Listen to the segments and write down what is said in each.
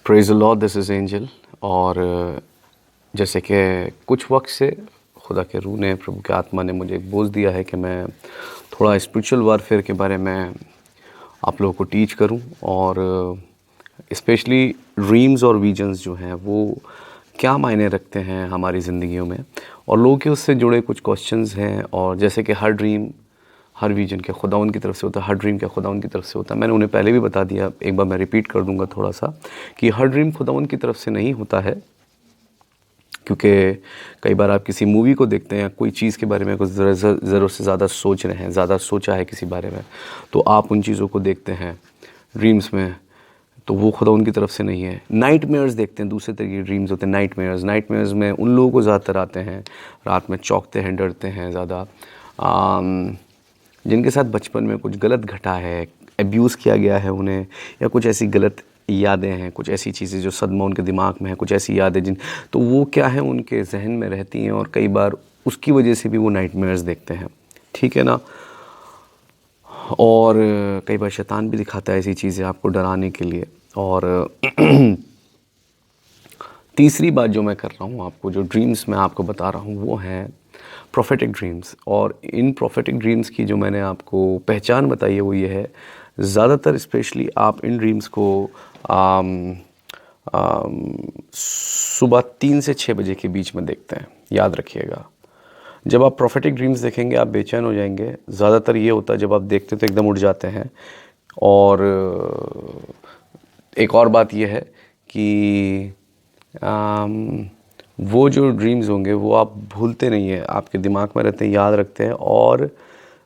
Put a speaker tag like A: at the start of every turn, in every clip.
A: Praise the Lord, this is angel. और जैसे कि कुछ वक्त से खुदा के रूह ने, प्रभु की आत्मा ने मुझे एक बोझ दिया है कि मैं थोड़ा स्पिरिचुअल वारफेयर के बारे में आप लोगों को टीच करूं, और स्पेशली ड्रीम्स और विजन्स जो हैं वो क्या मायने रखते हैं हमारी ज़िंदगियों में, और लोगों के उससे जुड़े कुछ क्वेश्चंस हैं। और जैसे कि हर ड्रीम, हर विजन क्या खुदावंद की तरफ से होता है, हर ड्रीम क्या खुदावंद की तरफ से होता है। मैंने उन्हें पहले भी बता दिया, एक बार मैं रिपीट कर दूंगा थोड़ा सा, कि हर ड्रीम खुदावंद की तरफ से नहीं होता है। क्योंकि कई बार आप किसी मूवी को देखते हैं, कोई चीज़ के बारे में कुछ ज़रूरत से ज़्यादा सोच रहे हैं, ज़्यादा सोचा है किसी बारे में, तो आप उन चीज़ों को देखते हैं ड्रीम्स में, तो वो खुदा उनकी तरफ से नहीं है। नाइटमेयर्स देखते हैं, दूसरे तरह के ड्रीम्स होते हैं नाइटमेयर्स में उन लोगों को ज़्यादातर आते हैं, रात में चौंकते हैं, डरते हैं ज़्यादा, जिनके साथ बचपन में कुछ गलत घटा है, एब्यूज़ किया गया है उन्हें, या कुछ ऐसी गलत यादें हैं, कुछ ऐसी चीज़ें जो सदमा उनके दिमाग में है, कुछ ऐसी यादें तो वो क्या है, उनके जहन में रहती हैं, और कई बार उसकी वजह से भी वो नाइटमेयर्स देखते हैं। ठीक है ना। और कई बार शैतान भी दिखाता है ऐसी चीज़ें आपको डराने के लिए। और तीसरी बात जो मैं कर रहा हूँ आपको, जो ड्रीम्स मैं आपको बता रहा हूँ, वो हैं प्रोफेटिक ड्रीम्स। और इन प्रोफेटिक ड्रीम्स की जो मैंने आपको पहचान बताई है वो ये है, ज़्यादातर स्पेशली आप इन ड्रीम्स को सुबह 3 से 6 बजे के बीच में देखते हैं। याद रखिएगा, जब आप प्रोफेटिक ड्रीम्स देखेंगे आप बेचैन हो जाएंगे। ज़्यादातर ये होता है जब आप देखते तो एकदम उठ जाते हैं। और एक और बात ये है कि वो जो ड्रीम्स होंगे वो आप भूलते नहीं हैं, आपके दिमाग में रहते हैं, याद रखते हैं। और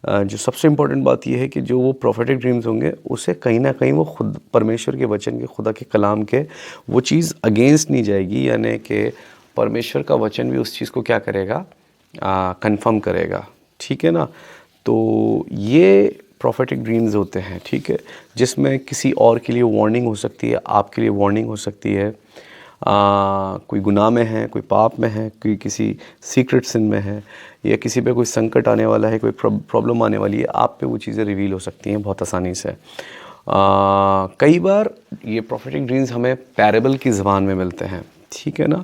A: जो सबसे इम्पोर्टेंट बात ये है कि जो वो प्रोफेटिक ड्रीम्स होंगे उसे कहीं ना कहीं वो खुद परमेश्वर के वचन के, खुदा के कलाम के, वो चीज़ अगेंस्ट नहीं जाएगी, यानी कि परमेश्वर का वचन भी उस चीज़ को क्या करेगा, कंफर्म करेगा। ठीक है ना। तो ये प्रोफेटिक ड्रीम्स होते हैं, ठीक है, जिसमें किसी और के लिए वार्निंग हो सकती है, आपके लिए वार्निंग हो सकती है। कोई गुनाह में है, कोई पाप में है, कोई किसी सीक्रेट सिन में है, या किसी पे कोई संकट आने वाला है, कोई प्रॉब्लम आने वाली है, आप पे वो चीज़ें रिवील हो सकती हैं बहुत आसानी से। कई बार ये प्रोफेटिक ड्रीम्स हमें पैरेबल की ज़बान में मिलते हैं, ठीक है ना।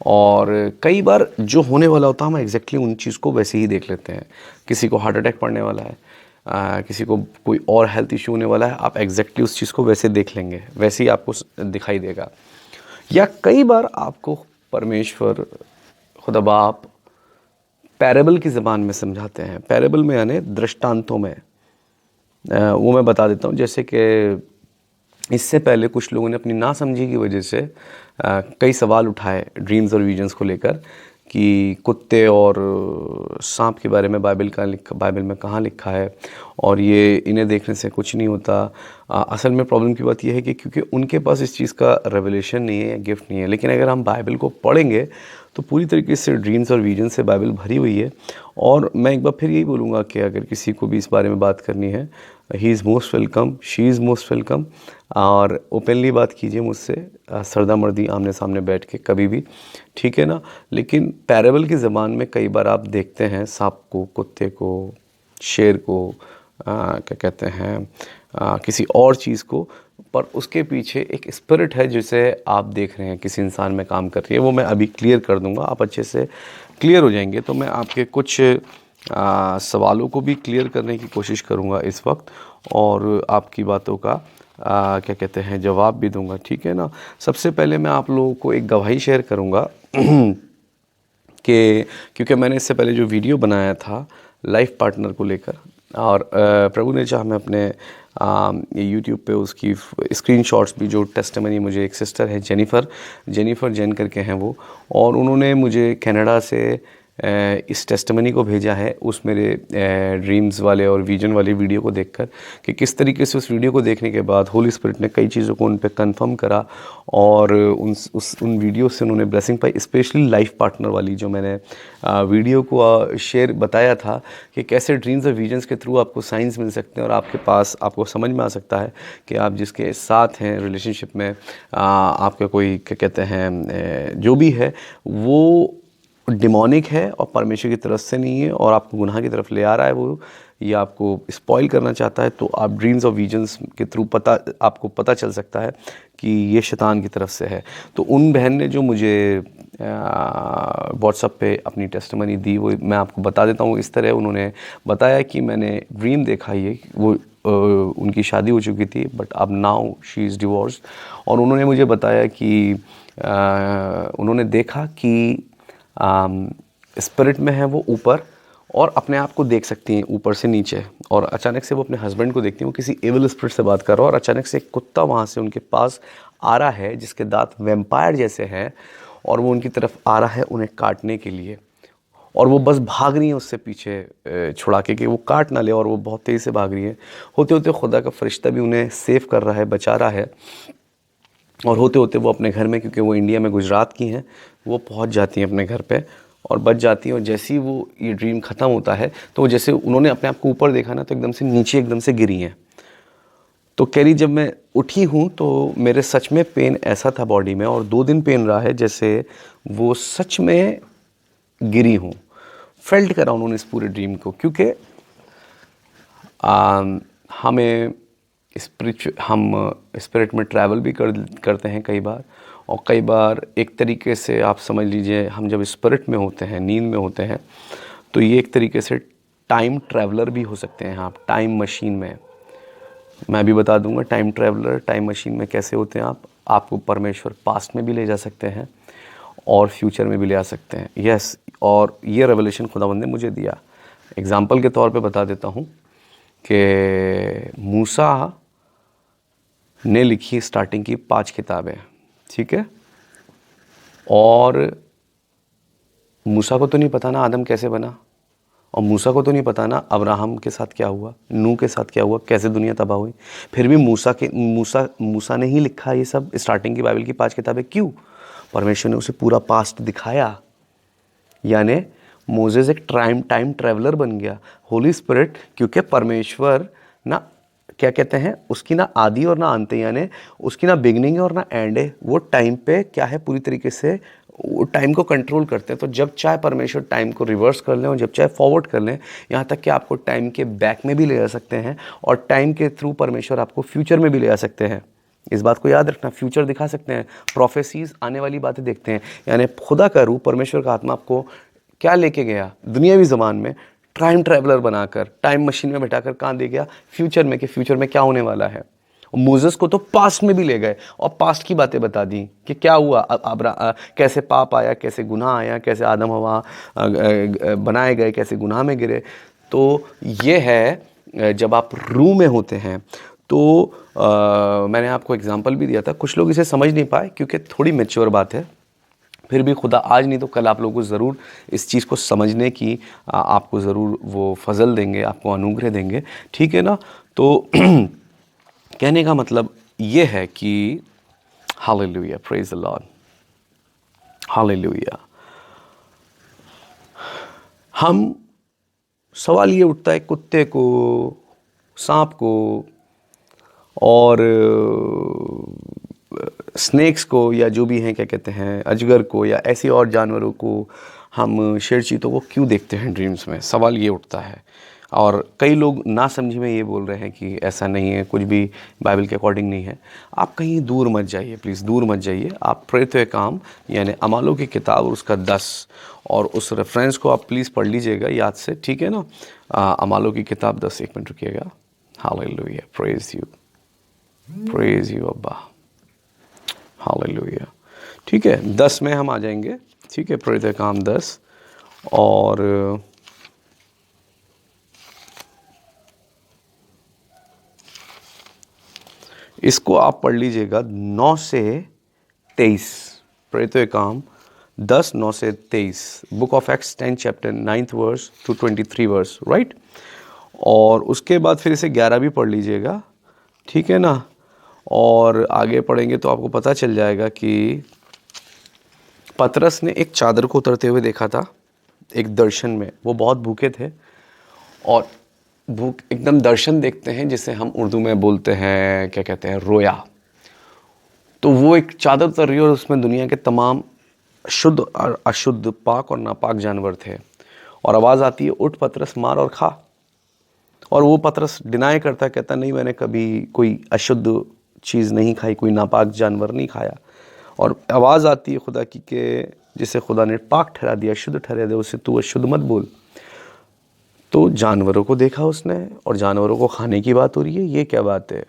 A: और कई बार जो होने वाला होता है हम एग्जैक्टली उन चीज़ को वैसे ही देख लेते हैं। किसी को हार्ट अटैक पड़ने वाला है, किसी को कोई और हेल्थ इशू होने वाला है, आप एग्जैक्टली उस चीज़ को वैसे देख लेंगे, वैसे ही आपको दिखाई देगा। या कई बार आपको परमेश्वर, खुदा बाप पैरेबल की ज़बान में समझाते हैं। पैरेबल में यानी दृष्टांतों में। वो मैं बता देता हूँ। जैसे कि इससे पहले कुछ लोगों ने अपनी नासमझी की वजह से कई सवाल उठाए ड्रीम्स और विजन्स को लेकर, कि कुत्ते और सांप के बारे में बाइबल में कहाँ लिखा है, और ये इन्हें देखने से कुछ नहीं होता। असल में प्रॉब्लम की बात यह है कि क्योंकि उनके पास इस चीज़ का रेवलेशन नहीं है या गिफ्ट नहीं है। लेकिन अगर हम बाइबल को पढ़ेंगे तो पूरी तरीके से ड्रीम्स और विजन से बाइबल भरी हुई है। और मैं एक बार फिर यही बोलूँगा कि अगर किसी को भी इस बारे में बात करनी है, he is most welcome, she is most welcome. और ओपनली बात कीजिए मुझसे, सरदा मर्दी आमने सामने बैठ के कभी भी, ठीक है ना। लेकिन पैरेबल की ज़बान में कई बार आप देखते हैं सांप को, कुत्ते को, शेर को, क्या कहते हैं, किसी और चीज़ को, पर उसके पीछे एक स्पिरिट है जिसे आप देख रहे हैं किसी इंसान में काम कर रही है। वो मैं अभी क्लियर कर दूंगा, आप अच्छे से क्लियर हो जाएंगे। तो मैं आपके कुछ सवालों को भी क्लियर करने की कोशिश करूंगा इस वक्त, और आपकी बातों का क्या कहते हैं जवाब भी दूंगा, ठीक है ना। सबसे पहले मैं आप लोगों को एक गवाही शेयर करूंगा कि क्योंकि मैंने इससे पहले जो वीडियो बनाया था लाइफ पार्टनर को लेकर, और प्रभु ने चाहा मैं अपने यूट्यूब पे उसकी स्क्रीनशॉट्स भी, जो टेस्टिमनी, मुझे एक सिस्टर है जेनिफर जैन करके हैं वो, और उन्होंने मुझे कनाडा से इस टेस्टिमनी को भेजा है उस मेरे ड्रीम्स वाले और विजन वाले वीडियो को देखकर, कि किस तरीके से उस वीडियो को देखने के बाद होली स्पिरिट ने कई चीज़ों को उन पे कंफर्म करा, और उन वीडियो से उन्होंने ब्लेसिंग पाई। स्पेशली लाइफ पार्टनर वाली जो मैंने वीडियो को शेयर बताया था कि कैसे ड्रीम्स और विजन्स के थ्रू आपको साइंस मिल सकते हैं, और आपके पास आपको समझ में आ सकता है कि आप जिसके साथ हैं रिलेशनशिप में, आपका कोई क्या कहते हैं जो भी है, वो डिमोनिक है और परमेश्वर की तरफ से नहीं है और आपको गुनाह की तरफ ले आ रहा है वो, या आपको स्पॉइल करना चाहता है, तो आप ड्रीम्स और विजन्स के थ्रू आपको पता चल सकता है कि ये शैतान की तरफ से है। तो उन बहन ने जो मुझे व्हाट्सएप पे अपनी टेस्टिमनी दी, वो मैं आपको बता देता हूँ। इस तरह उन्होंने बताया कि मैंने ड्रीम देखा, ये वो उनकी शादी हो चुकी थी बट अब नाउ शी इज़ डिवोर्स्ड, और उन्होंने मुझे बताया कि उन्होंने देखा कि स्पिरिट में है वो ऊपर, और अपने आप को देख सकती हैं ऊपर से नीचे, और अचानक से वो अपने हस्बैंड को देखती हैं, वो किसी एविल स्पिरिट से बात कर रहा है, और अचानक से एक कुत्ता वहाँ से उनके पास आ रहा है जिसके दांत वैम्पायर जैसे हैं, और वो उनकी तरफ आ रहा है उन्हें काटने के लिए, और वो बस भाग रही है उससे पीछे छुड़ा के कि वो काट ना ले, और वो बहुत तेज़ी से भाग रही है। होते होते खुदा का फरिश्ता भी उन्हें सेव कर रहा है, बचा रहा है, और होते होते वो अपने घर में, क्योंकि वो इंडिया में गुजरात की हैं, वो पहुंच जाती हैं अपने घर पे और बच जाती हैं। और जैसे ही वो ये ड्रीम ख़त्म होता है तो वो जैसे उन्होंने अपने आप को ऊपर देखा ना, तो एकदम से नीचे एकदम से गिरी हैं। तो कह रही जब मैं उठी हूँ तो मेरे सच में पेन ऐसा था बॉडी में, और 2 दिन पेन रहा है जैसे वो सच में गिरी हूँ। फेल्ट करा उन्होंने इस पूरे ड्रीम को, क्योंकि हमें हम स्पिरिट में ट्रैवल भी करते हैं कई बार, और कई बार एक तरीके से आप समझ लीजिए हम जब स्पिरिट में होते हैं, नींद में होते हैं, तो ये एक तरीके से टाइम ट्रैवलर भी हो सकते हैं आप, टाइम मशीन में। मैं भी बता दूंगा टाइम ट्रैवलर, टाइम मशीन में कैसे होते हैं आप। आपको परमेश्वर पास्ट में भी ले जा सकते हैं और फ्यूचर में भी ले आ सकते हैं। यस, और ये रेवलेशन खुदावंद ने मुझे दिया। एग्जाम्पल के तौर पे बता देता हूँ कि मूसा ने लिखी स्टार्टिंग की 5 किताबें, ठीक है, और मूसा को तो नहीं पता ना आदम कैसे बना, और मूसा को तो नहीं पता ना अब्राहम के साथ क्या हुआ, नूह के साथ क्या हुआ, कैसे दुनिया तबाह हुई। फिर भी मूसा ने ही लिखा ये सब स्टार्टिंग की बाइबल की 5 किताबें। क्यों? परमेश्वर ने उसे पूरा पास्ट दिखाया, यानी मोजेस एक टाइम ट्रैवलर बन गया। होली स्पिरिट, क्योंकि परमेश्वर ना क्या कहते हैं, उसकी ना आदि और ना अंत, यानी उसकी ना बिगनिंग है और ना एंड है। वो टाइम पे क्या है, पूरी तरीके से वो टाइम को कंट्रोल करते हैं। तो जब चाहे परमेश्वर टाइम को रिवर्स कर लें और जब चाहे फॉरवर्ड कर लें, यहाँ तक कि आपको टाइम के बैक में भी ले जा सकते हैं, और टाइम के थ्रू परमेश्वर आपको फ्यूचर में भी ले जा सकते हैं। इस बात को याद रखना, फ्यूचर दिखा सकते हैं, प्रोफेसीज, आने वाली बातें देखते हैं। यानी खुदा का रूह, परमेश्वर का आत्मा आपको क्या लेके गया दुनियावी ज़बान में, टाइम ट्रैवलर बनाकर, टाइम मशीन में बैठाकर कहाँ ले गया, फ्यूचर में, कि फ्यूचर में क्या होने वाला है। मोसेस को तो पास्ट में भी ले गए और पास्ट की बातें बता दी कि क्या हुआ, कैसे पाप आया, कैसे गुनाह आया, कैसे आदम हवा बनाए गए, कैसे गुनाह में गिरे। तो ये है जब आप रूह में होते हैं। तो मैंने आपको एग्जांपल भी दिया था, कुछ लोग इसे समझ नहीं पाए क्योंकि थोड़ी मैच्योर बात है। फिर भी खुदा आज नहीं तो कल आप लोगों को ज़रूर इस चीज़ को समझने की आपको ज़रूर वो फजल देंगे, आपको अनुग्रह देंगे, ठीक है ना। तो कहने का मतलब ये है कि hallelujah, praise the Lord, hallelujah. हम सवाल ये उठता है, कुत्ते को, सांप को और स्नेक्स को, या जो भी हैं, क्या कहते हैं, अजगर को, या ऐसे और जानवरों को, हम शेर चीतों को क्यों देखते हैं ड्रीम्स में, सवाल ये उठता है। और कई लोग ना समझी में ये बोल रहे हैं कि ऐसा नहीं है, कुछ भी बाइबल के अकॉर्डिंग नहीं है। आप कहीं दूर मत जाइए, प्लीज़ दूर मत जाइए। आप प्रेरितों के काम यानी अमालों की किताब और उसका 10 और उस रेफरेंस को आप प्लीज़ पढ़ लीजिएगा याद से, ठीक है ना। अमालों की किताब 10, 1 मिनट रुकिएगा। हालेलुया, प्रेज यू अब्बा, हालेलुया। ठीक है, 10 में हम आ जाएंगे, ठीक है, प्रेरितों के काम 10, और इसको आप पढ़ लीजिएगा 9 से 23, प्रेरितों के काम 10, 9 से 23, book of Acts 10 chapter 9th verse to 23 verse, right. और उसके बाद फिर इसे 11 भी पढ़ लीजिएगा, ठीक है ना। और आगे पढ़ेंगे तो आपको पता चल जाएगा कि पतरस ने एक चादर को उतरते हुए देखा था एक दर्शन में। वो बहुत भूखे थे, और भूख एकदम दर्शन देखते हैं जिसे हम उर्दू में बोलते हैं, क्या कहते हैं, रोया। तो वो एक चादर उतर रही है और उसमें दुनिया के तमाम शुद्ध और अशुद्ध, पाक और नापाक जानवर थे। और आवाज़ आती है, उठ पतरस, मार और खा। और वो पतरस डिनाई करता, कहता नहीं मैंने कभी कोई अशुद्ध चीज़ नहीं खाई, कोई नापाक जानवर नहीं खाया। और आवाज़ आती है खुदा की कि जिसे खुदा ने पाक ठहरा दिया, शुद्ध ठहरा दिया, उसे तू अशुद्ध मत बोल। तो जानवरों को देखा उसने और जानवरों को खाने की बात हो रही है, ये क्या बात है?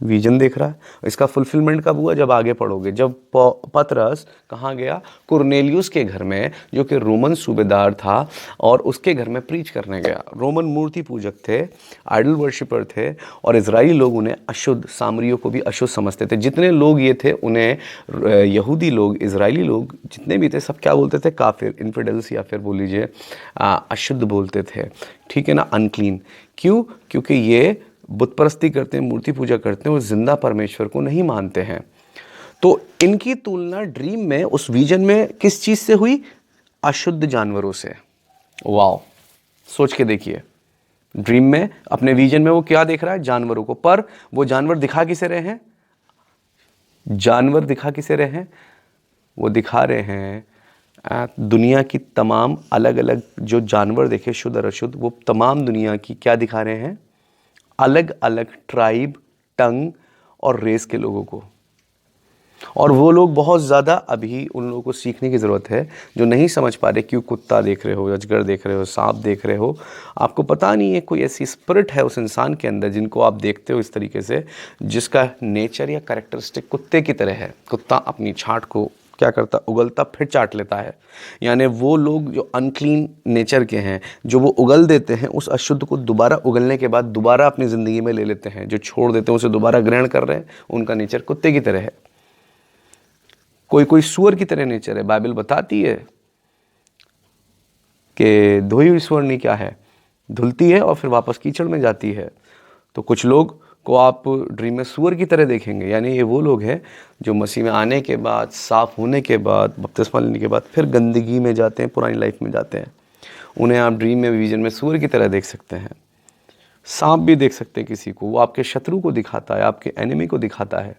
A: विजन देख रहा है। इसका फुलफिलमेंट कब हुआ? जब आगे पढ़ोगे, जब पतरस कहाँ गया? कुरनेलियुस के घर में, जो कि रोमन सूबेदार था, और उसके घर में प्रीच करने गया। रोमन मूर्ति पूजक थे, आइडल वर्शिपर थे, और इजरायली लोग उन्हें अशुद्ध, सामरियों को भी अशुद्ध समझते थे। जितने लोग ये थे उन्हें यहूदी लोग, इजरायली लोग जितने भी थे, सब क्या बोलते थे? काफिर, इन्फिडेल्स, या फिर बोल लीजिए अशुद्ध बोलते थे। ठीक है ना, अनक्लीन। क्यों? क्योंकि ये बुत परस्ती करते हैं, मूर्ति पूजा करते हैं और जिंदा परमेश्वर को नहीं मानते हैं। तो इनकी तुलना ड्रीम में, उस विजन में किस चीज से हुई? अशुद्ध जानवरों से। वाओ, सोच के देखिए। ड्रीम में, अपने विजन में वो क्या देख रहा है? जानवरों को। पर वो जानवर दिखा किसे रहे हैं? जानवर दिखा किसे रहे हैं? वो दिखा रहे हैं दुनिया की तमाम अलग अलग जो जानवर देखे, शुद्ध और अशुद्ध, वो तमाम दुनिया की क्या दिखा रहे हैं? अलग अलग ट्राइब, टंग और रेस के लोगों को। और वो लोग बहुत ज़्यादा, अभी उन लोगों को सीखने की ज़रूरत है जो नहीं समझ पा रहे। क्यों कुत्ता देख रहे हो, अजगर देख रहे हो, सांप देख रहे हो, आपको पता नहीं है कोई ऐसी स्पिरिट है उस इंसान के अंदर जिनको आप देखते हो इस तरीके से, जिसका नेचर या कैरेक्टरिस्टिक कुत्ते की तरह है। कुत्ता अपनी छांट को क्या करता? उगलता फिर चाट लेता है। यानी वो लोग जो अनक्लीन नेचर के हैं, जो वो उगल देते हैं, उस अशुद्ध को दोबारा उगलने के बाद दोबारा अपनी ज़िंदगी में ले लेते हैं। जो छोड़ देते हैं उसे दोबारा ग्रहण कर रहे हैं, उनका नेचर कुत्ते की तरह है। कोई कोई सूअर की तरह नेचर है। बाइबल बताती है कि धोई हुई सूअरनी क्या है? धुलती है और फिर वापस कीचड़ में जाती है। तो कुछ लोग को आप ड्रीम में सूअर की तरह देखेंगे। यानी ये वो लोग हैं जो मसीह में आने के बाद, साफ होने के बाद, बपतिस्मा लेने के बाद फिर गंदगी में जाते हैं, पुरानी लाइफ में जाते हैं। उन्हें आप ड्रीम में, विजन में सूअर की तरह देख सकते हैं। सांप भी देख सकते हैं किसी को। वो आपके शत्रु को दिखाता है, आपके एनिमी को दिखाता है।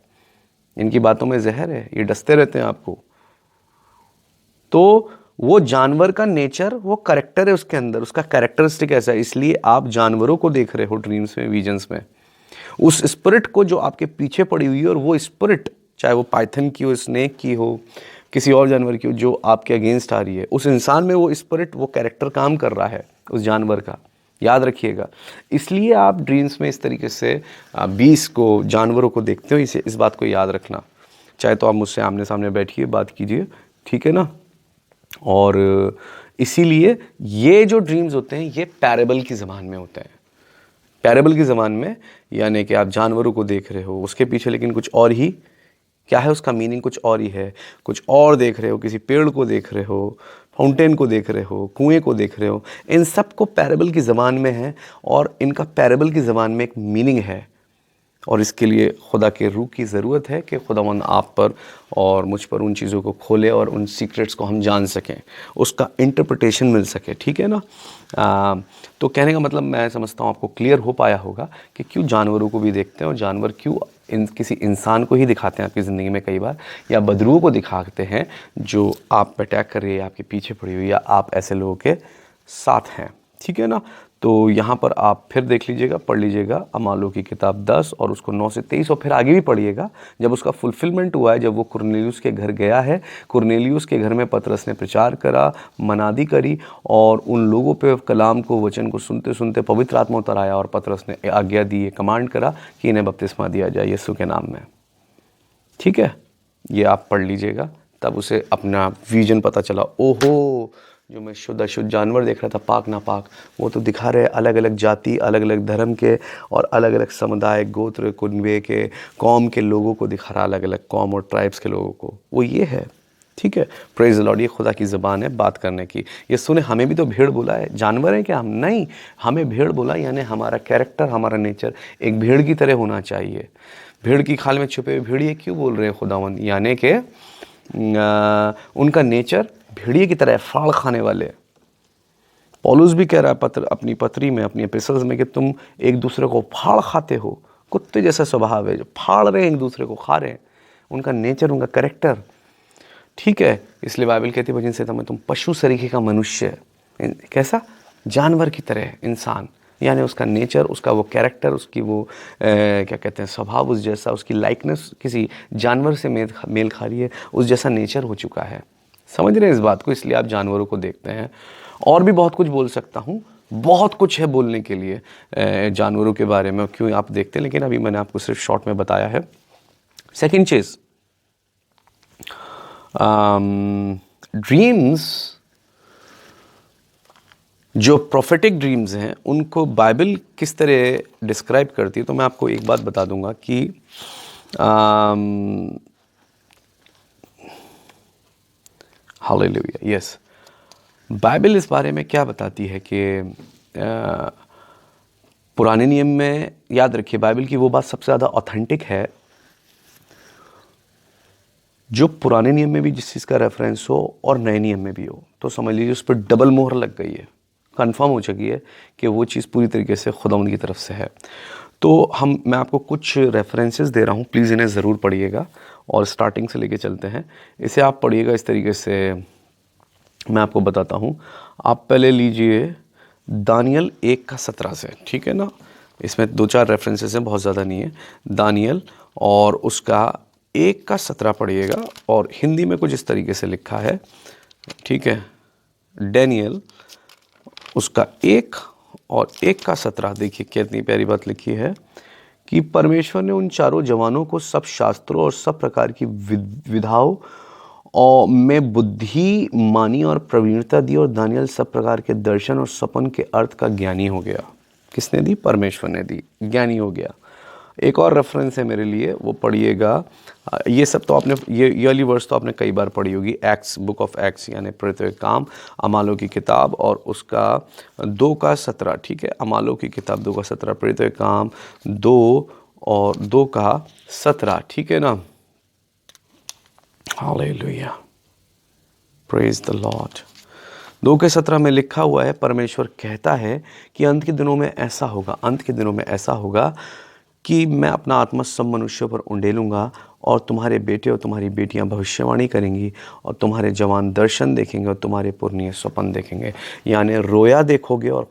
A: इनकी बातों में जहर है, ये डसते रहते हैं आपको। तो वो जानवर का नेचर, वो कैरेक्टर है उसके अंदर, उसका कैरेक्टरिस्टिक ऐसा है। इसलिए आप जानवरों को देख रहे हो ड्रीम्स में, विजन्स में। उस स्पिरिट को जो आपके पीछे पड़ी हुई है, और वो स्पिरिट चाहे वो पाइथन की हो, स्नेक की हो, किसी और जानवर की हो जो आपके अगेंस्ट आ रही है, उस इंसान में वो स्पिरिट, वो कैरेक्टर काम कर रहा है उस जानवर का। याद रखिएगा। इसलिए आप ड्रीम्स में इस तरीके से बीस को, जानवरों को देखते हो। इस बात को याद रखना। चाहे तो आप मुझसे आमने सामने बैठिए, बात कीजिए, ठीक है ना। और इसीलिए ये जो ड्रीम्स होते हैं ये पैरेबल की ज़बान में होते हैं। पैरेबल की ज़बान में यानी कि आप जानवरों को देख रहे हो, उसके पीछे लेकिन कुछ और ही क्या है, उसका मीनिंग कुछ और ही है। कुछ और देख रहे हो, किसी पेड़ को देख रहे हो, फाउंटेन को देख रहे हो, कुएं को देख रहे हो। इन सब को पैरेबल की ज़बान में है, और इनका पैरेबल की ज़बान में एक मीनिंग है। और इसके लिए खुदा के रूह की ज़रूरत है कि खुदावंद आप पर और मुझ पर उन चीज़ों को खोले और उन सीक्रेट्स को हम जान सकें, उसका इंटरप्रिटेशन मिल सके, ठीक है ना। तो कहने का मतलब, मैं समझता हूँ आपको क्लियर हो पाया होगा कि क्यों जानवरों को भी देखते हैं, और जानवर क्यों किसी इंसान को ही दिखाते हैं आपकी ज़िंदगी में कई बार, या बदरूह को दिखाते हैं जो आप पर अटैक कर रही है, आपके पीछे पड़ी हुई, या आप ऐसे लोगों के साथ हैं, ठीक है ना। तो यहाँ पर आप फिर देख लीजिएगा, पढ़ लीजिएगा अमालों की किताब 10 और उसको 9 से 23, और फिर आगे भी पढ़िएगा जब उसका फुलफिलमेंट हुआ है, जब वो कुरनेलियुस के घर गया है। कुरनेलियुस के घर में पतरस ने प्रचार करा, मनादी करी, और उन लोगों पे कलाम को, वचन को सुनते सुनते पवित्र आत्मा उतर आया, और पतरस ने आज्ञा दी, कमांड करा कि इन्हें बपतिस्मा दिया जाए यीशु के नाम में, ठीक है। ये आप पढ़ लीजिएगा, तब उसे अपना विजन पता चला। ओहो, जो मैं शुद्ध अशुद्ध जानवर देख रहा था, पाक ना पाक, वो तो दिखा रहे अलग अलग जाति, अलग अलग धर्म के, और अलग अलग समुदाय, गोत्र, कुनबे के, कौम के लोगों को दिखा रहा, अलग अलग कौम और ट्राइब्स के लोगों को। वो ये है, ठीक है। Praise the Lord. ये खुदा की ज़बान है बात करने की। ये सुने, हमें भी तो भेड़ बोला है। जानवर है क्या हम? नहीं, हमें भेड़ बोला, यानी हमारा कैरेक्टर, हमारा नेचर एक भेड़ की तरह होना चाहिए। भेड़ की खाल में छुपे हुए भेड़िए क्यों बोल रहे हैं खुदावंद? यानी कि उनका नेचर भेड़िए की तरह, फाड़ खाने वाले। पौलुस भी कह रहा है अपनी पत्री में, अपनी एपिसोड्स में, कि तुम एक दूसरे को फाड़ खाते हो। कुत्ते जैसा स्वभाव है, जो फाड़ रहे हैं, एक दूसरे को खा रहे हैं। उनका नेचर, उनका कैरेक्टर। ठीक है, इसलिए बाइबल कहती है भजन संहिता में, तुम पशु सरीखे का मनुष्य, कैसा, जानवर की तरह इंसान, यानी उसका नेचर, उसका वो कैरेक्टर, उसकी वो क्या कहते हैं स्वभाव, उस जैसा, उसकी लाइकनेस किसी जानवर से मेल खा रही है, उस जैसा नेचर हो चुका है। समझ रहे हैं इस बात को? इसलिए आप जानवरों को देखते हैं। और भी बहुत कुछ बोल सकता हूँ, बहुत कुछ है बोलने के लिए जानवरों के बारे में, क्यों आप देखते हैं, लेकिन अभी मैंने आपको सिर्फ शॉर्ट में बताया है। सेकेंड चीज़, ड्रीम्स, जो प्रोफेटिक ड्रीम्स हैं उनको बाइबल किस तरह डिस्क्राइब करती है, तो मैं आपको एक बात बता दूंगा कि हालेलुया, यस, बाइबल इस बारे में क्या बताती है कि पुराने नियम में, याद रखिए बाइबल की वो बात सबसे ज़्यादा ऑथेंटिक है जो पुराने नियम में भी जिस चीज़ का रेफरेंस हो और नए नियम में भी हो, तो समझ लीजिए उस पर डबल मोहर लग गई है, कंफर्म हो चुकी है कि वो चीज़ पूरी तरीके से खुदावंद की तरफ से है। तो मैं आपको कुछ रेफरेंसेस दे रहा हूँ, प्लीज़ इन्हें ज़रूर पढ़िएगा और स्टार्टिंग से लेके चलते हैं। इसे आप पढ़िएगा इस तरीके से, मैं आपको बताता हूँ। आप पहले लीजिए दानियल 1:17 से, ठीक है ना, इसमें 2-4 रेफरेंसेस हैं, बहुत ज़्यादा नहीं है। दानियल और उसका 1:17 पढ़िएगा, और हिंदी में कुछ इस तरीके से लिखा है, ठीक है, डैनियल उसका 1 और 1:17, देखिए कितनी प्यारी बात लिखी है कि परमेश्वर ने उन चारों जवानों को सब शास्त्रों और सब प्रकार की विधाओं और में बुद्धि मानी और प्रवीणता दी, और दानियल सब प्रकार के दर्शन और सपन के अर्थ का ज्ञानी हो गया। किसने दी? परमेश्वर ने दी, ज्ञानी हो गया। एक और रेफरेंस है मेरे लिए, वो पढ़िएगा। ये सब तो आपने, ये वाली वर्स तो आपने कई बार पढ़ी होगी, एक्ट्स, बुक ऑफ एक्ट्स यानी प्रेरितों के काम, अमालों की किताब और उसका 2:17, ठीक है, अमालों की किताब 2:17, प्रेरितों के काम 2 और 2:17, ठीक है ना। Hallelujah, praise the Lord. 2:17 में लिखा हुआ है, परमेश्वर कहता है कि अंत के दिनों में ऐसा होगा, अंत के दिनों में ऐसा होगा कि मैं अपना आत्मा सब मनुष्यों पर उंडेलूंगा, और तुम्हारे बेटे और तुम्हारी बेटियां भविष्यवाणी करेंगी, और तुम्हारे जवान दर्शन देखेंगे, और तुम्हारे पुरनिये स्वप्न देखेंगे। यानी रोया देखोगे और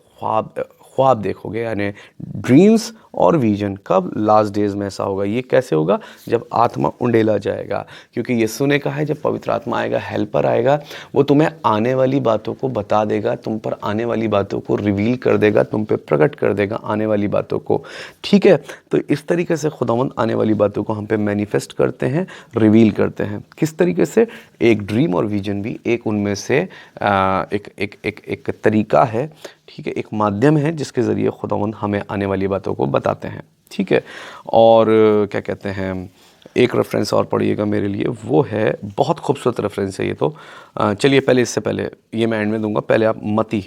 A: ख्वाब देखोगे, यानी ड्रीम्स और विजन। कब? लास्ट डेज में ऐसा होगा। ये कैसे होगा? जब आत्मा उंडेला जाएगा, क्योंकि यीशु ने कहा है जब पवित्र आत्मा आएगा, हेल्पर आएगा, वो तुम्हें आने वाली बातों को बता देगा, तुम पर आने वाली बातों को रिवील कर देगा, तुम पे प्रकट कर देगा आने वाली बातों को, ठीक है। तो इस तरीके से खुदावंद आने वाली बातों को हम पे मैनिफेस्ट करते हैं, रिवील करते हैं। किस तरीके से? एक ड्रीम और विजन भी एक उनमें से एक तरीका है, ठीक है, एक माध्यम है जिसके ज़रिए खुदावंद हमें आने वाली बातों को बताते हैं, ठीक है। और क्या कहते हैं, एक रेफरेंस और पढ़िएगा मेरे लिए, वो है बहुत खूबसूरत रेफरेंस है ये तो। चलिए पहले, इससे पहले ये मैं एंड में दूंगा, पहले आप मती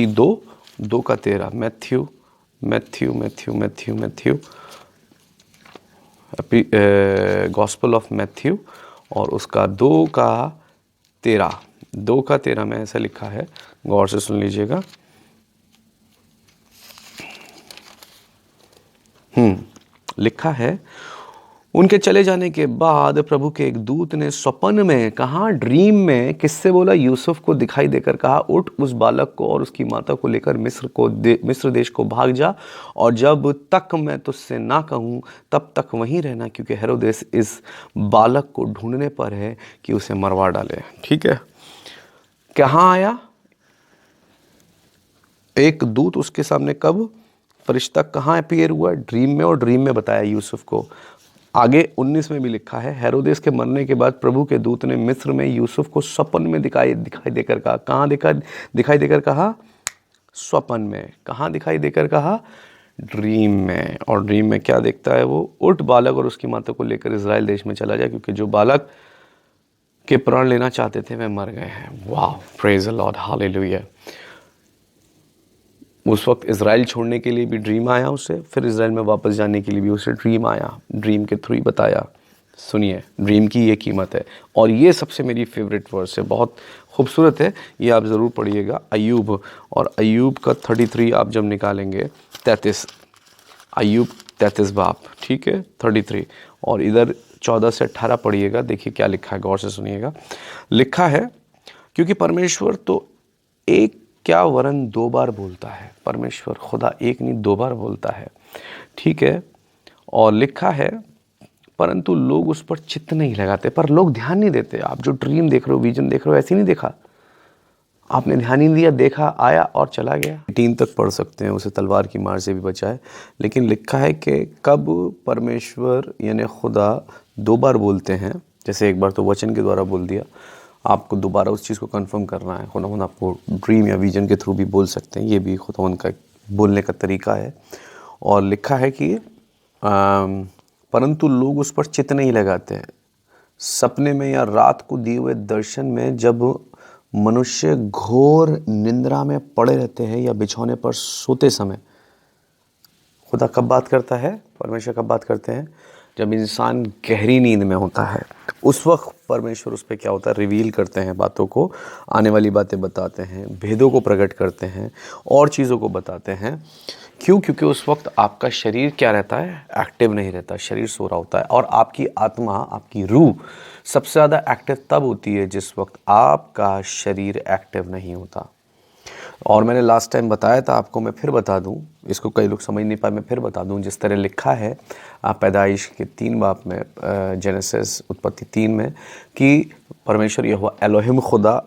A: 2:13, मैथ्यू गॉस्पेल ऑफ मैथ्यू और उसका 2:13 में ऐसा लिखा है, गौर से सुन लीजिएगा। लिखा है, उनके चले जाने के बाद प्रभु के एक दूत ने स्वप्न में, कहा, ड्रीम में, किससे बोला? यूसुफ को दिखाई देकर कहा, उठ, उस बालक को और उसकी माता को लेकर मिस्र देश को भाग जा, और जब तक मैं तुझसे ना कहूँ तब तक वहीं रहना, क्योंकि हेरोदेस इस बालक को ढूंढने पर है कि उसे मरवा डाले, ठीक है। कहाँ आया? एक दूत उसके सामने, कब? फरिश्ता कहाँ अपीयर हुआ? ड्रीम में, और ड्रीम में बताया यूसुफ को। आगे 19 में भी लिखा है, हेरोदेस के मरने के बाद प्रभु के दूत ने मिस्र में यूसुफ को स्वप्न में दिखाई देकर कहा। कहाँ दिखाई देकर कहा? स्वप्न में। कहाँ दिखाई देकर कहा? ड्रीम में। और ड्रीम में क्या देखता है वो? उठ, बालक और उसकी माता को लेकर इजराइल देश में चला जा, क्योंकि जो बालक के प्राण लेना चाहते थे वे मर गए हैं। वाह, प्रेज द लॉर्ड, हालेलुया। उस वक्त इज़राइल छोड़ने के लिए भी ड्रीम आया उसे, फिर इज़राइल में वापस जाने के लिए भी उसे ड्रीम आया, ड्रीम के थ्रू ही बताया। सुनिए, ड्रीम की ये कीमत है। और ये सबसे मेरी फेवरेट वर्स है, बहुत खूबसूरत है, ये आप ज़रूर पढ़िएगा। अय्यूब, और अय्यूब का 33 आप जब निकालेंगे, 33, अय्यूब 33 बाप, ठीक है, 33, और इधर 14 से 18 पढ़िएगा, देखिए क्या लिखा है, गौर से सुनिएगा। लिखा है, क्योंकि परमेश्वर तो एक क्या वरन दो बार बोलता है। परमेश्वर खुदा एक नहीं दो बार बोलता है, ठीक है। और लिखा है, परंतु लोग उस पर चित्त नहीं लगाते, पर लोग ध्यान नहीं देते। आप जो ड्रीम देख रहे हो, विजन देख रहे हो, ऐसे नहीं देखा, आपने ध्यान ही नहीं दिया, देखा, आया और चला गया। 18 तक पढ़ सकते हैं, उसे तलवार की मार से भी बचाए। लेकिन लिखा है कि कब परमेश्वर यानी खुदा दो बार बोलते हैं, जैसे एक बार तो वचन के द्वारा बोल दिया, आपको दोबारा उस चीज़ को कंफर्म करना है, खुदावंद आपको ड्रीम या विजन के थ्रू भी बोल सकते हैं, ये भी खुदावंद का बोलने का तरीका है। और लिखा है कि परंतु लोग उस पर चित्त नहीं लगाते हैं। सपने में या रात को दिए हुए दर्शन में जब मनुष्य घोर निंद्रा में पड़े रहते हैं या बिछौने पर सोते समय, खुदा कब बात करता है, परमेश्वर कब बात करते हैं, जब इंसान गहरी नींद में होता है। उस वक्त परमेश्वर उस पर क्या होता है, रिवील करते हैं बातों को, आने वाली बातें बताते हैं, भेदों को प्रकट करते हैं और चीज़ों को बताते हैं। क्यों? क्योंकि उस वक्त आपका शरीर क्या रहता है, एक्टिव नहीं रहता, शरीर सो रहा होता है। और आपकी आत्मा, आपकी रूह सबसे ज़्यादा एक्टिव तब होती है जिस वक्त आपका शरीर एक्टिव नहीं होता। और मैंने लास्ट टाइम बताया था आपको, मैं फिर बता दूं, इसको कई लोग समझ नहीं पाए, मैं फिर बता दूं। जिस तरह लिखा है पैदाइश के 3 बाब में, जेनेसिस उत्पत्ति 3 में, कि परमेश्वर यहोवा एलोहिम खुदा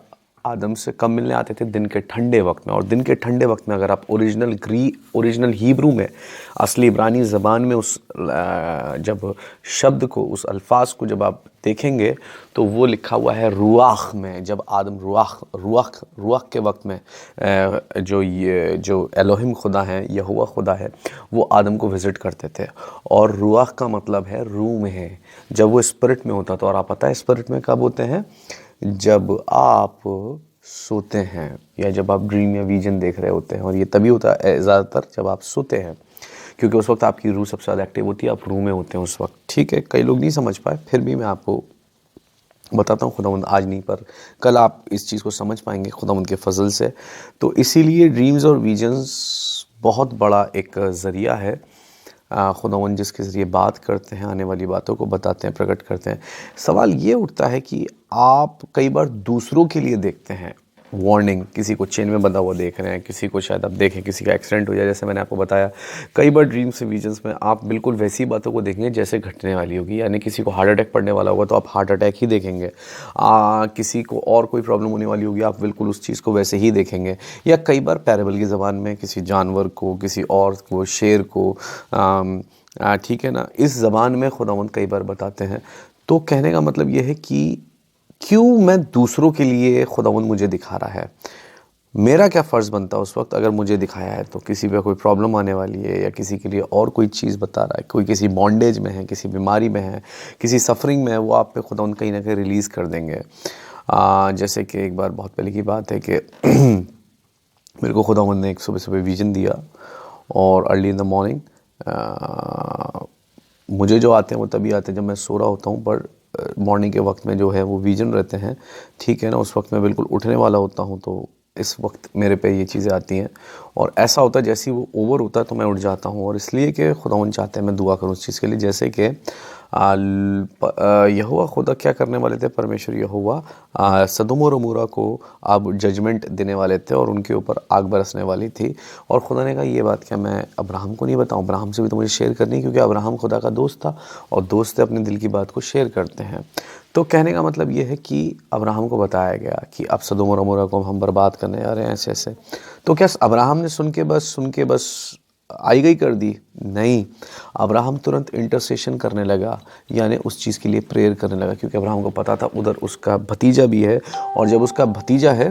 A: आदम से कब मिलने आते थे, दिन के ठंडे वक्त में। और दिन के ठंडे वक्त में अगर आप ओरिजिनल हिब्रू में, असली इब्रानी ज़बान में उस जब शब्द को, उस अल्फाज को जब आप देखेंगे तो वो लिखा हुआ है रुआख में। जब आदम रुआख के वक्त में जो एलोहिम खुदा है, यहोवा खुदा है, वो आदम को विज़िट करते थे। और रुआख का मतलब है रूह में है, जब वो स्पिरिट में होता था। और आप पता है स्पिरिट में कब होते हैं, जब आप सोते हैं या जब आप ड्रीम या विजन देख रहे होते हैं। और ये तभी होता है ज़्यादातर जब आप सोते हैं, क्योंकि उस वक्त आपकी रूह सबसे ज़्यादा एक्टिव होती है, आप रूह में होते हैं उस वक्त, ठीक है। कई लोग नहीं समझ पाए, फिर भी मैं आपको बताता हूँ, खुदावंद आज नहीं पर कल आप इस चीज़ को समझ पाएंगे खुदावंद के फजल से। तो इसीलिए ड्रीम्स और विजन्स बहुत बड़ा एक ज़रिया है, खुदावंद जिसके ज़रिए बात करते हैं, आने वाली बातों को बताते हैं, प्रकट करते हैं। सवाल ये उठता है कि आप कई बार दूसरों के लिए देखते हैं वार्निंग, किसी को चेन में बंधा हुआ देख रहे हैं, किसी को शायद आप देखें किसी का एक्सीडेंट हो जाए, जैसे मैंने आपको बताया। कई बार ड्रीम्स विजन्स में आप बिल्कुल वैसी बातों को देखेंगे जैसे घटने वाली होगी, यानी किसी को हार्ट अटैक पड़ने वाला होगा तो आप हार्ट अटैक ही देखेंगे। किसी को और कोई प्रॉब्लम होने वाली होगी, आप बिल्कुल उस चीज़ को वैसे ही देखेंगे। या कई बार पैराबल की ज़बान में किसी जानवर को, किसी और को, शेर को, ठीक है ना, इस ज़बान में खुदावंद कई बार बताते हैं। तो कहने का मतलब ये है कि क्यों मैं दूसरों के लिए खुदावंद मुझे दिखा रहा है, मेरा क्या फ़र्ज़ बनता है उस वक्त अगर मुझे दिखाया है तो। किसी पे कोई प्रॉब्लम आने वाली है या किसी के लिए और कोई चीज़ बता रहा है, कोई किसी बॉन्डेज में है, किसी बीमारी में है, किसी सफरिंग में है, वो आप पे खुदावंद कहीं ना कहीं रिलीज़ कर देंगे। जैसे कि एक बार बहुत पहले की बात है कि मेरे को खुदावंद ने एक सुबह विजन दिया, और अर्ली इन द मॉर्निंग मुझे जो आते हैं वो तभी आते हैं जब मैं सो रहा होता हूँ, पर मॉर्निंग के वक्त में जो है वो विजन रहते हैं, ठीक है ना। उस वक्त मैं बिल्कुल उठने वाला होता हूँ, तो इस वक्त मेरे पे ये चीज़ें आती हैं। और ऐसा होता है जैसे ही वो ओवर होता है तो मैं उठ जाता हूँ, और इसलिए कि खुदावंद चाहते हैं मैं दुआ करूँ उस चीज़ के लिए। जैसे कि यहोवा खुदा क्या करने वाले थे, परमेश्वर यहोवा सदोम और अमोरा को अब जजमेंट देने वाले थे और उनके ऊपर आग बरसने वाली थी। और खुदा ने कहा ये बात क्या मैं अब्राहम को नहीं बताऊं, अब्राहम से भी तो मुझे शेयर करनी है, क्योंकि अब्राहम खुदा का दोस्त था और दोस्त अपने दिल की बात को शेयर करते हैं। तो कहने का मतलब ये है कि अब्राहम को बताया गया कि अब सदोम और अमोरा को हम बर्बाद करने जा रहे हैं ऐसे ऐसे। तो क्या अब्राहम ने सुन के बस आई गई कर दी? नहीं, अब्राहम तुरंत इंटरसेशन करने लगा, यानी उस चीज़ के लिए प्रेयर करने लगा, क्योंकि अब्राहम को पता था उधर उसका भतीजा भी है। और जब उसका भतीजा है,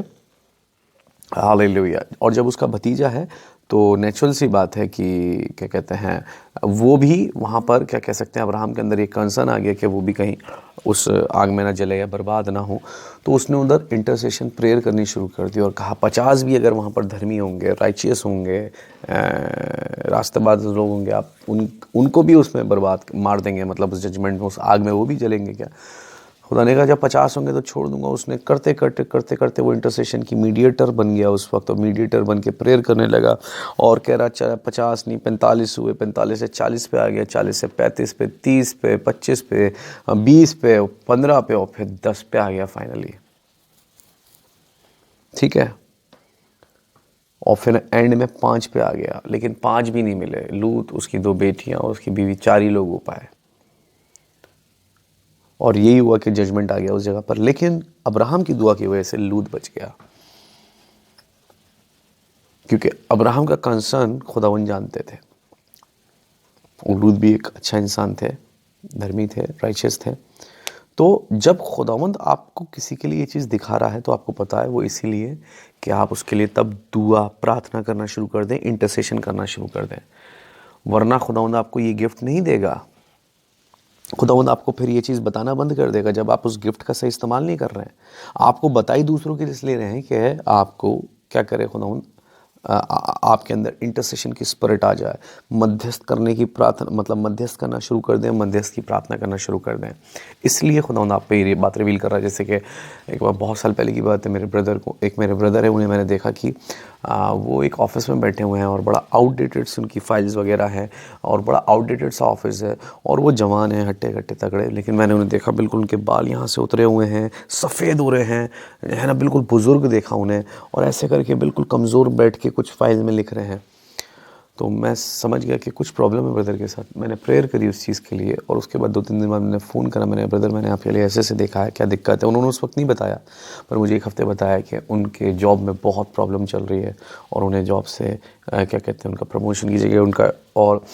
A: हालेलुया, और जब उसका भतीजा है तो नेचुरल सी बात है कि क्या कहते हैं, वो भी वहाँ पर क्या कह सकते हैं, अब्राहम के अंदर एक कंसर्न आ गया कि वो भी कहीं उस आग में ना जले या बर्बाद ना हो। तो उसने उधर इंटरसेशन प्रेयर करनी शुरू कर दी और कहा 50 भी अगर वहाँ पर धर्मी होंगे, राइचियस होंगे, रास्तेबाज लोग होंगे, आप उनको भी उसमें बर्बाद मार देंगे, मतलब उस जजमेंट में, उस आग में वो भी जलेंगे क्या? खुदा ने कहा जब 50 होंगे तो छोड़ दूंगा। उसने करते करते करते करते वो इंटरसेशन की मीडिएटर बन गया उस वक्त, और मीडिएटर बन के प्रेयर करने लगा और कह रहा चला 50 नहीं 45 हुए, 45 से 40 पे आ गया, 40 से 35 पे, 30 पे, 25 पे, 20 पे, 15 पे और फिर 10 पे आ गया फाइनली। ठीक है, और फिर एंड में 5 पे आ गया, लेकिन 5 भी नहीं मिले। लूत, उसकी 2 बेटियां और उसकी बीवी, 4 ही लोग हो पाए। और यही हुआ कि जजमेंट आ गया उस जगह पर। लेकिन अब्राहम की दुआ की वजह से लूत बच गया, क्योंकि अब्राहम का कंसर्न खुदावन जानते थे। और लूत भी एक अच्छा इंसान थे, धर्मी थे, राइचियस थे। तो जब खुदावंद आपको किसी के लिए ये चीज़ दिखा रहा है तो आपको पता है वो इसीलिए कि आप उसके लिए तब दुआ प्रार्थना करना शुरू कर दें, इंटरसेशन करना शुरू कर दें। वरना खुदावंद आपको ये गिफ्ट नहीं देगा। खुदावंद आपको फिर ये चीज़ बताना बंद कर देगा जब आप उस गिफ्ट का सही इस्तेमाल नहीं कर रहे हैं। आपको बताई दूसरों के लिए इसलिए रहे हैं कि आपको क्या करे खुदावंद, आपके अंदर इंटरसेशन की स्पिरिट आ जाए, मध्यस्थ करने की प्रार्थना, मतलब मध्यस्थ करना शुरू कर दें, मध्यस्थ की प्रार्थना करना शुरू कर दें। इसलिए खुदावंद आप पे ये बात रिवील कर रहा है। जैसे कि एक बार बहुत साल पहले की बात है, मेरे ब्रदर है, उन्हें मैंने देखा कि वो एक ऑफिस में बैठे हुए हैं और बड़ा आउटडेटेड सी उनकी फाइल्स वगैरह हैं और बड़ा आउटडेटेड सा ऑफिस है, और वो जवान हैं, हट्टे कट्टे तगड़े। लेकिन मैंने उन्हें देखा, बिल्कुल उनके बाल यहाँ से उतरे हुए हैं, सफ़ेद हो रहे हैं, है ना, बिल्कुल बुज़ुर्ग देखा उन्हें, और ऐसे करके बिल्कुल कमज़ोर बैठ के कुछ फाइल में लिख रहे हैं। तो मैं समझ गया कि कुछ प्रॉब्लम है ब्रदर के साथ। मैंने प्रेयर करी उस चीज़ के लिए, और उसके बाद 2-3 दिन बाद मैंने फ़ोन करा, मैंने ब्रदर मैंने आपके लिए ऐसे देखा है, क्या दिक्कत है। उन्होंने उस वक्त नहीं बताया, पर मुझे 1 हफ़्ते बताया कि उनके जॉब में बहुत प्रॉब्लम चल रही है, और उन्हें जॉब से क्या कहते हैं, उनका प्रमोशन की जगह उनका और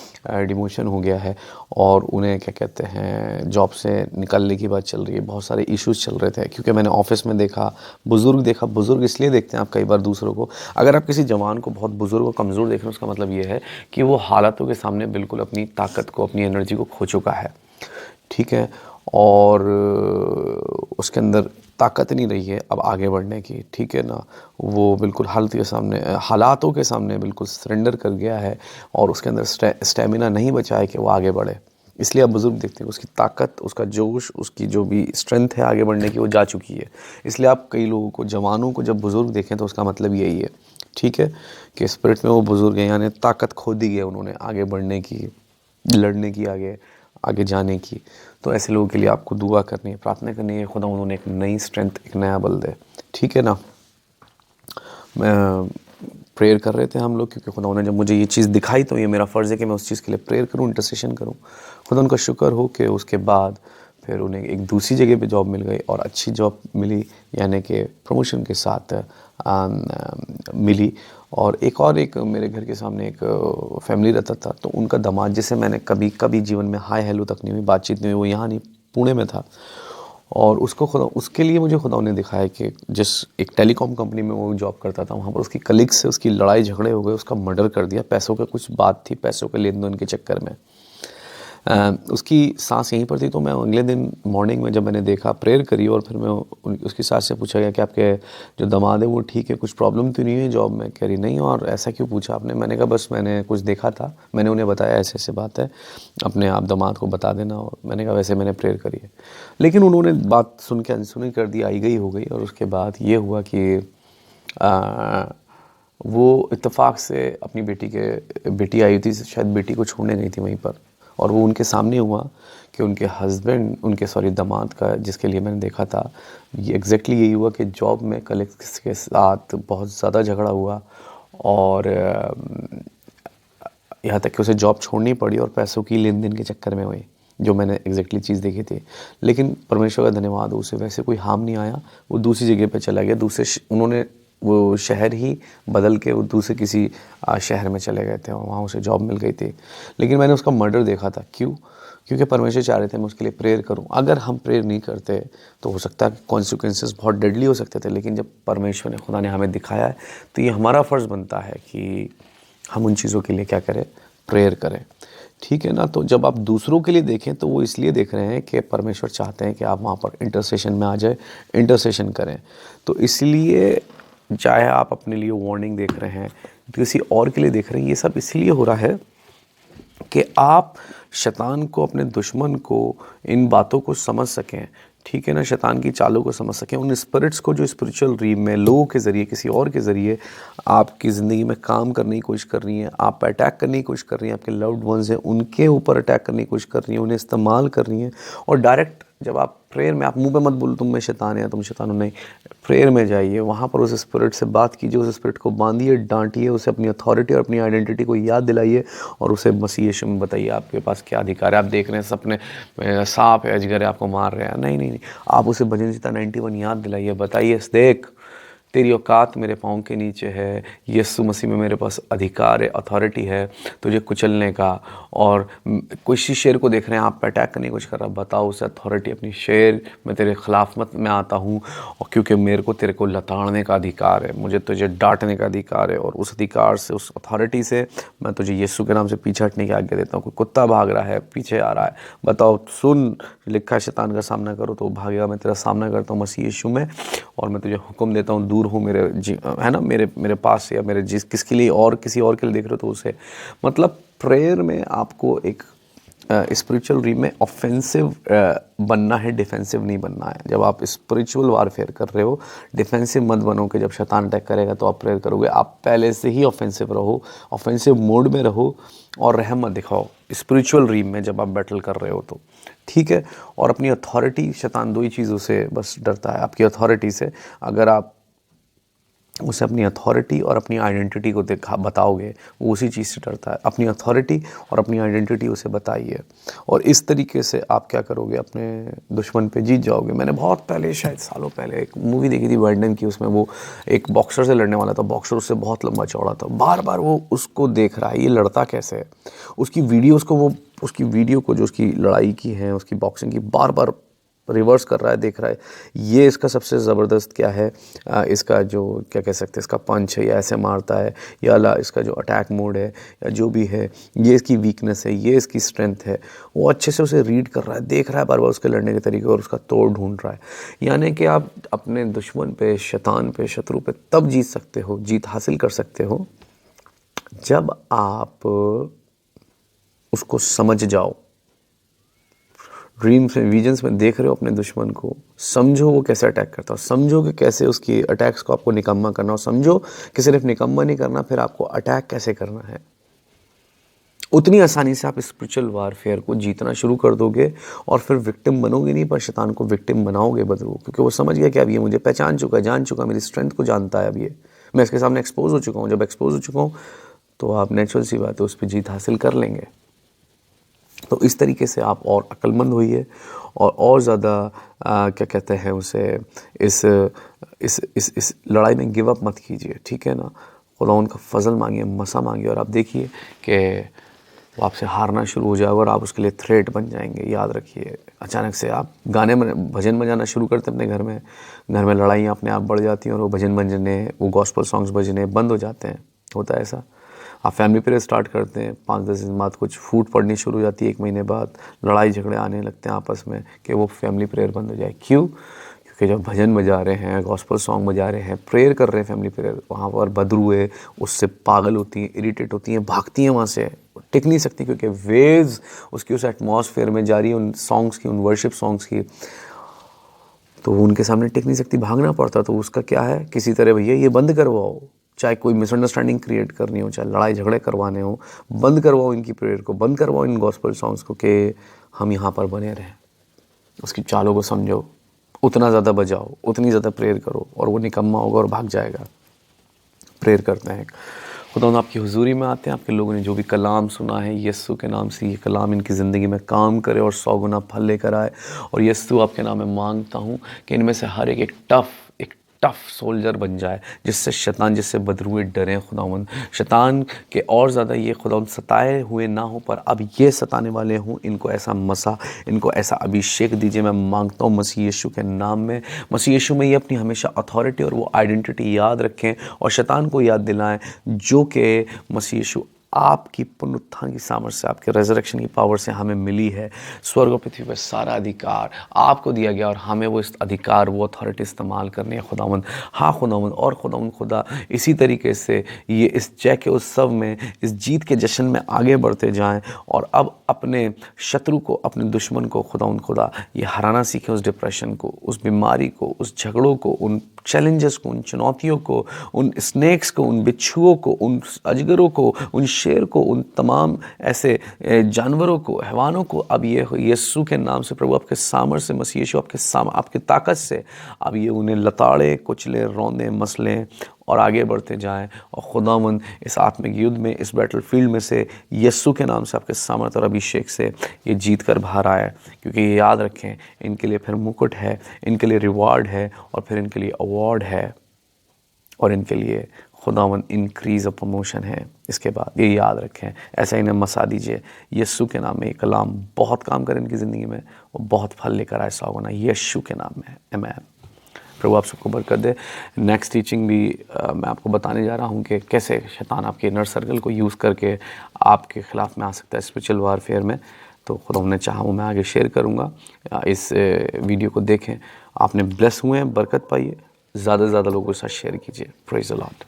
A: डिमोशन हो गया है, और उन्हें क्या कहते हैं, जॉब से निकलने की बात चल रही है। बहुत सारे इश्यूज़ चल रहे थे, क्योंकि मैंने ऑफिस में देखा, बुज़ुर्ग इसलिए देखते हैं आप कई बार दूसरों को। अगर आप किसी जवान को बहुत बुज़ुर्ग और कमज़ोर देख रहे हैं, उसका मतलब ये है कि वो हालातों के सामने बिल्कुल अपनी ताकत को, अपनी एनर्जी को खो चुका है। ठीक है, और उसके अंदर ताकत नहीं रही है अब आगे बढ़ने की। ठीक है ना, वो बिल्कुल हालातों के सामने बिल्कुल सरेंडर कर गया है, और उसके अंदर स्टेमिना नहीं बचा है कि वो आगे बढ़े। इसलिए आप बुज़ुर्ग देखते हैं, उसकी ताकत, उसका जोश, उसकी जो भी स्ट्रेंथ है आगे बढ़ने की, वो जा चुकी है। इसलिए आप कई लोगों को, जवानों को जब बुज़ुर्ग देखें तो उसका मतलब यही है, ठीक है, कि स्पिरिट में वो बुज़ुर्ग हैं, यानी ताकत खो दी है उन्होंने आगे बढ़ने की, लड़ने की, आगे जाने की। तो ऐसे लोगों के लिए आपको दुआ करनी है, प्रार्थना करनी है, खुदा उन्होंने एक नई स्ट्रेंथ, एक नया बल दे। ठीक है ना। मैं प्रेयर कर रहे थे हम लोग, क्योंकि खुदा ने जब मुझे ये चीज़ दिखाई तो ये मेरा फ़र्ज़ है कि मैं उस चीज़ के लिए प्रेयर करूँ, इंटरसेशन करूँ। खुदा उनका शुक्र हो कि उसके बाद फिर उन्हें एक दूसरी जगह पे जॉब मिल गई, और अच्छी जॉब मिली, यानी कि प्रमोशन के साथ मिली। और एक मेरे घर के सामने एक फैमिली रहता था, तो उनका दामाद, जिसे मैंने कभी जीवन में हाय हेलो तक नहीं हुई, बातचीत नहीं हुई, वो यहाँ नहीं, पुणे में था। और उसके लिए मुझे खुदा ने दिखाया कि जिस एक टेलीकॉम कंपनी में वो जॉब करता था, वहाँ पर उसकी कलीग से उसकी लड़ाई झगड़े हो गए, उसका मर्डर कर दिया। पैसों का कुछ बात थी, पैसों के लेन देन के चक्कर में। उसकी सास यहीं पर थी। तो मैं अगले दिन मॉर्निंग में जब मैंने देखा, प्रेयर करी, और फिर मैं उसकी सास से पूछा गया कि आपके जो दामाद है वो ठीक है, कुछ प्रॉब्लम तो नहीं है जॉब में? कह रही नहीं। और ऐसा क्यों पूछा आपने? मैंने कहा बस मैंने कुछ देखा था, मैंने उन्हें बताया ऐसे ऐसे बात है, अपने आप दामाद को बता देना। और मैंने कहा वैसे मैंने प्रेयर करी है। लेकिन उन्होंने बात सुन के अनसुनी कर दी, आई गई हो गई। और उसके बाद ये हुआ कि वो इत्तेफाक से अपनी बेटी आई थी, शायद बेटी को छोड़ने गई थी वहीं पर, और वो उनके सामने हुआ कि उनके दामाद का, जिसके लिए मैंने देखा था, ये एग्जैक्टली यही हुआ कि जॉब में कलीग्स के साथ बहुत ज़्यादा झगड़ा हुआ, और यहाँ तक कि उसे जॉब छोड़नी पड़ी, और पैसों की लेन देन के चक्कर में हुई, जो मैंने एग्जैक्टली चीज़ देखी थी। लेकिन परमेश्वर का धन्यवाद, उसे वैसे कोई हार्म नहीं आया। वो दूसरी जगह पे चला गया, उन्होंने वो शहर ही बदल के वो दूसरे किसी शहर में चले गए थे, और वहाँ उसे जॉब मिल गई थी। लेकिन मैंने उसका मर्डर देखा था। क्यों? क्योंकि परमेश्वर चाह रहे थे मैं उसके लिए प्रेयर करूं। अगर हम प्रेयर नहीं करते तो हो सकता है कि कॉन्सिक्वेंसेस बहुत डेडली हो सकते थे। लेकिन जब परमेश्वर ने, खुदा ने हमें दिखाया है, तो ये हमारा फ़र्ज़ बनता है कि हम उन चीज़ों के लिए क्या करें? प्रेयर करें। ठीक है ना। तो जब आप दूसरों के लिए देखें तो वो इसलिए देख रहे हैं कि परमेश्वर चाहते हैं कि आप वहाँ पर इंटरसेशन में आ जाए, इंटरसेशन करें। तो इसलिए चाहे आप अपने लिए वार्निंग देख रहे हैं, किसी और के लिए देख रहे हैं, ये सब इसलिए हो रहा है कि आप शैतान को, अपने दुश्मन को, इन बातों को समझ सकें, ठीक है ना, शैतान की चालों को समझ सकें, उन स्पिरिट्स को जो स्पिरिचुअल रीम में लोगों के ज़रिए, किसी और के ज़रिए आपकी ज़िंदगी में काम करने की कोशिश कर रही हैं, आप पर अटैक करने की कोशिश कर रही हैं, आपके लव्ड वंस हैं उनके ऊपर अटैक करने की कोशिश कर रही हैं, उन्हें इस्तेमाल कर रही हैं। और डायरेक्ट जब आप प्रेयर में, आप मुंह पे मत बोलो तुम में शैतान है, तुम शैतान हो, नहीं, प्रेयर में जाइए, वहाँ पर उस स्पिरिट से बात कीजिए, उस स्पिरिट को बांधिए, डांटिए, उसे अपनी अथॉरिटी और अपनी आइडेंटिटी को याद दिलाइए और उसे मसीह यीशु में बताइए आपके पास क्या अधिकार है। आप देख रहे हैं सपने में सांप है, अजगर है, आपको मार रहे हैं, नहीं नहीं नहीं, आप उसे भजन संहिता 91 याद दिलाइए, बताइए देख तेरी औकात मेरे पाँव के नीचे है, यीशु मसीह में मेरे पास अधिकार है, अथॉरिटी है तुझे कुचलने का। और किसी शेर को देख रहे हैं आप पे अटैक करने की कोशिश कर रहा है, बताओ उसे अथॉरिटी अपनी, शेर मैं तेरे खिलाफ मत में आता हूँ, और क्योंकि मेरे को तेरे को लताड़ने का अधिकार है, मुझे तुझे डांटने का अधिकार है, और उस अधिकार से, उस अथॉरिटी से मैं तुझे यीशु के नाम से पीछे हटने की आज्ञा देता हूँ। कोई कुत्ता भाग रहा है, पीछे आ रहा है, बताओ सुन, लिखा है शैतान का सामना करो तो वो भागेगा, मैं तेरा सामना करता हूँ मसीह यीशु में, और मैं तुझे हुक्म देता हूँ दूर हो मेरे है ना, मेरे पास, या मेरे किसके लिए और किसी और के लिए देख रहे हो तो उसे, मतलब प्रेयर में आपको एक स्पिरिचुअल रीम में ऑफेंसिव बनना है, डिफेंसिव नहीं बनना है। जब आप स्पिरिचुअल वारफेयर कर रहे हो, डिफेंसिव मत बनो कि जब शैतान अटैक करेगा तो आप प्रेयर करोगे, आप पहले से ही ऑफेंसिव रहो, ऑफेंसिव मोड में रहो और रहम मत दिखाओ स्पिरिचुअल रीम में जब आप बैटल कर रहे हो तो, ठीक है। और अपनी अथॉरिटी, शैतान दो ही चीज़ों से बस डरता है, आपकी अथॉरिटी से। अगर आप उसे अपनी अथॉरिटी और अपनी आइडेंटिटी को बताओगे, वो उसी चीज़ से डरता है, अपनी अथॉरिटी और अपनी आइडेंटिटी उसे बताइए, और इस तरीके से आप क्या करोगे, अपने दुश्मन पे जीत जाओगे। मैंने बहुत पहले, शायद सालों पहले, एक मूवी देखी थी वैंडन की, उसमें वो एक बॉक्सर से लड़ने वाला था, बॉक्सर उससे बहुत लंबा चौड़ा था, बार बार वो उसको देख रहा है ये लड़ता कैसे है, उसकी वीडियोज़ को, वो उसकी वीडियो को जो उसकी लड़ाई की है, उसकी बॉक्सिंग की, बार बार रिवर्स कर रहा है, देख रहा है ये इसका सबसे ज़बरदस्त क्या है, इसका जो क्या कह सकते हैं, इसका पंच है, या ऐसे मारता है, या अला इसका जो अटैक मोड है, या जो भी है, ये इसकी वीकनेस है, ये इसकी स्ट्रेंथ है। वो अच्छे से उसे रीड कर रहा है, देख रहा है बार बार उसके लड़ने के तरीके, और उसका तोड़ ढूंढ रहा है। यानी कि आप अपने दुश्मन पे, शैतान पे, शत्रु पे तब जीत सकते हो, जीत हासिल कर सकते हो जब आप उसको समझ जाओ। ड्रीम्स में, विजन्स में देख रहे हो अपने दुश्मन को, समझो वो कैसे अटैक करता हो, समझो कि कैसे उसकी अटैक्स को आपको निकम्मा करना हो, समझो कि सिर्फ निकम्मा नहीं करना, फिर आपको अटैक कैसे करना है। उतनी आसानी से आप स्पिरिचुअल वारफेयर को जीतना शुरू कर दोगे, और फिर विक्टिम बनोगे नहीं, पर शैतान को विक्टिम बनाओगे बदलो, क्योंकि वो समझ गया कि अब ये मुझे पहचान चुका है, जान चुका, मेरी स्ट्रेंथ को जानता है, अब ये मैं इसके सामने एक्सपोज हो चुका हूँ। जब एक्सपोज हो चुका हूँ तो आप नेचुरल सी बात है उस पर जीत हासिल कर लेंगे। तो इस तरीके से आप और अक्लमंद होइए, और ज़्यादा क्या कहते हैं उसे, इस लड़ाई में गिव अप मत कीजिए, ठीक है ना। खुदा उनका फजल मांगिए, मसा मांगिए, और आप देखिए कि वो आपसे हारना शुरू हो जाएगा और आप उसके लिए थ्रेट बन जाएंगे। याद रखिए, अचानक से आप गाने में भजन बजाना शुरू करते हैं अपने घर में लड़ाइयाँ अपने आप बढ़ जाती हैं, और वो भजन बजने, वो गॉस्पल सॉन्ग्स बजने बंद हो जाते हैं। होता है ऐसा। आप फैमिली प्रेयर स्टार्ट करते हैं, 5-10 दिन बाद कुछ फूट पड़नी शुरू हो जाती है, 1 महीने बाद लड़ाई झगड़े आने लगते हैं आपस में कि वो फैमिली प्रेयर बंद हो जाए। क्यों? क्योंकि जब भजन बजा रहे हैं, गॉस्पल सॉन्ग बजा रहे हैं, प्रेयर कर रहे हैं फैमिली प्रेयर, वहाँ पर बदरूए उससे पागल होती हैं, इरिटेट होती हैं, भागती हैं वहाँ से, टिक नहीं सकती, क्योंकि वेव्स उसकी उस एटमॉस्फेयर में जा रही है, उन सॉन्ग्स की, उन वर्शिप सॉन्ग्स की, तो उनके सामने टिक नहीं सकती, भागना पड़ता। तो उसका क्या है, किसी तरह भैया ये बंद करवाओ, चाहे कोई मिसअंडरस्टैंडिंग क्रिएट करनी हो, चाहे लड़ाई झगड़े करवाने हो, बंद करवाओ इनकी प्रेयर को, बंद करवाओ इन गॉस्पल सॉन्ग्स को, कि हम यहाँ पर बने रहें। उसकी चालों को समझो, उतना ज़्यादा बजाओ, उतनी ज़्यादा प्रेयर करो, और वो निकम्मा होगा और भाग जाएगा। प्रेयर करते हैं, खुदा आपकी हुजूरी में आते हैं। आपके लोगों ने जो भी कलाम सुना है, यीशु के नाम से ये कलाम इनकी ज़िंदगी में काम करे और 100 गुना फल लेकर आए। और यीशु आपके नाम में मांगता हूँ कि इनमें से हर एक टफ सोल्जर बन जाए, जिससे शैतान, जिससे बदरुए डरें खुदावंद। शैतान के और ज़्यादा ये खुदावंद सताए हुए ना हो, पर अब ये सताने वाले हों, इनको ऐसा मसा, इनको ऐसा अभिषेक दीजिए। मैं मांगता हूँ मसीह यीशु के नाम में, मसीह यीशु में ये अपनी हमेशा अथॉरिटी और वो आइडेंटिटी याद रखें, और शैतान को याद दिलाएं जो कि मसीह यीशु आपकी पुनरुत्थान की सामर्थ्य से, आपके रेजरेक्शन की पावर से हमें मिली है। स्वर्ग और पृथ्वी पर सारा अधिकार आपको दिया गया और हमें वो इस अधिकार, वो अथॉरिटी इस्तेमाल करनी है खुदावंद। हाँ खुदावंद, और खुदावंद खुदा इसी तरीके से ये इस जय के उत्सव में, इस जीत के जश्न में आगे बढ़ते जाएं और अब अपने शत्रु को, अपने दुश्मन को खुदावंद खुदा ये हराना सीखें, उस डिप्रेशन को, उस बीमारी को, उस झगड़ों को, उन चैलेंजेस को, उन चुनौतियों को, उन स्नेक्स को, उन बिच्छुओं को, उन अजगरों को, उन शेर को, उन तमाम ऐसे जानवरों को, हैवानों को अब ये यीशु के नाम से प्रभु आपके सामर्थ्य से, मसीह यीशु आपके ताकत से अब ये उन्हें लताड़े, कुचले, रौंदे, मसलें और आगे बढ़ते जाएं। और खुदावंद इस आत्मिक युद्ध में, इस बैटलफील्ड में से यीशु के नाम से, आपके सामर्थ्य और अभिषेक से ये जीत कर बाहर आए। क्योंकि ये याद रखें, इनके लिए फिर मुकुट है, इनके लिए रिवार्ड है और फिर इनके लिए अवार्ड है और इनके लिए खुदावंद इंक्रीज़ ऑफ प्रमोशन है। इसके बाद ये याद रखें, ऐसा इन्हें मसा दीजिए, यीशु के नाम में ये कलाम बहुत काम करे इनकी ज़िंदगी में और बहुत फल लेकर आए सावना यीशु के नाम में। आमीन। प्रभु आप सबको बरकत दे। नेक्स्ट टीचिंग भी मैं आपको बताने जा रहा हूँ कि कैसे शैतान आपके इनर सर्कल को यूज़ करके आपके ख़िलाफ़ में आ सकता है स्पिरिचुअल वारफेयर में। तो खुदा ने चाहा वो मैं आगे शेयर करूँगा। इस वीडियो को देखें, आपने ब्लेस हुए हैं, बरकत पाइए, ज़्यादा से ज़्यादा लोगों के साथ शेयर कीजिए। Praise the Lord.